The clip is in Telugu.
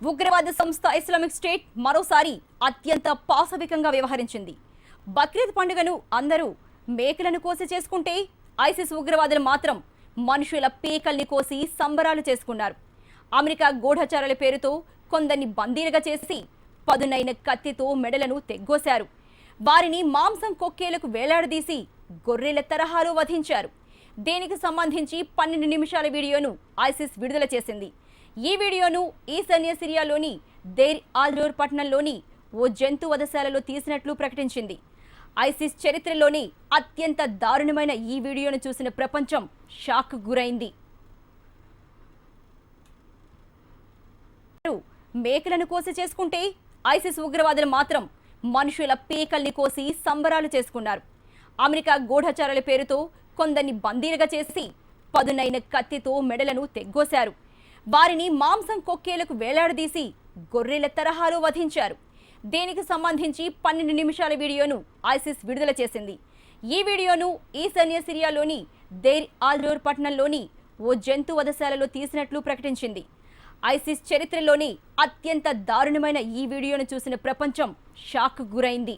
ఉగ్రవాద సంస్థ ఇస్లామిక్ స్టేట్ మరోసారి అత్యంత పాశవికంగా వ్యవహరించింది. బక్రీద్ పండుగను అందరూ మేకలను కోసి చేసుకుంటే ఐసిస్ ఉగ్రవాదులు మాత్రం మనుషుల పీకల్ని కోసి సంబరాలు చేసుకున్నారు. అమెరికా గూఢచారుల పేరుతో కొందరిని బందీలుగా చేసి పదునైన కత్తితో మెడలను తెగ్గోశారు. వారిని మాంసం కొక్కేలకు వేలాడదీసి గొర్రెల తరహాలో వధించారు. దీనికి సంబంధించి 12 నిమిషాల వీడియోను ఐసిస్ విడుదల చేసింది. ఈ వీడియోను ఈశాన్య సిరియాలోని దేర్ ఆల్-జోర్ పట్టణంలోని ఓ జంతు వధశాలలో తీసినట్లు ప్రకటించింది. ఐసిస్ చరిత్రలోనే అత్యంత దారుణమైన ఈ వీడియోను చూసిన ప్రపంచం షాక్ గురైంది. మేకలను కోసి చేసుకుంటే ఐసిస్ ఉగ్రవాదులు మాత్రం మనుషుల పీకల్ని కోసి సంబరాలు చేసుకున్నారు. అమెరికా గూఢచారుల పేరుతో కొందరిని బందీలుగా చేసి పదునైన కత్తితో మెడలను తెగ్గోశారు. వారిని మాంసం కొక్కేలకు వేలాడదీసి గొర్రెల తరహాలో వధించారు. దీనికి సంబంధించి 12 నిమిషాల వీడియోను ఐసిస్ విడుదల చేసింది. ఈ వీడియోను ఈశాన్య సిరియాలోని దేర్ ఆల్-జోర్ పట్టణంలోని ఓ జంతు వధశాలలో తీసినట్లు ప్రకటించింది. ఐసిస్ చరిత్రలోనే అత్యంత దారుణమైన ఈ వీడియోను చూసిన ప్రపంచం షాక్ గురైంది.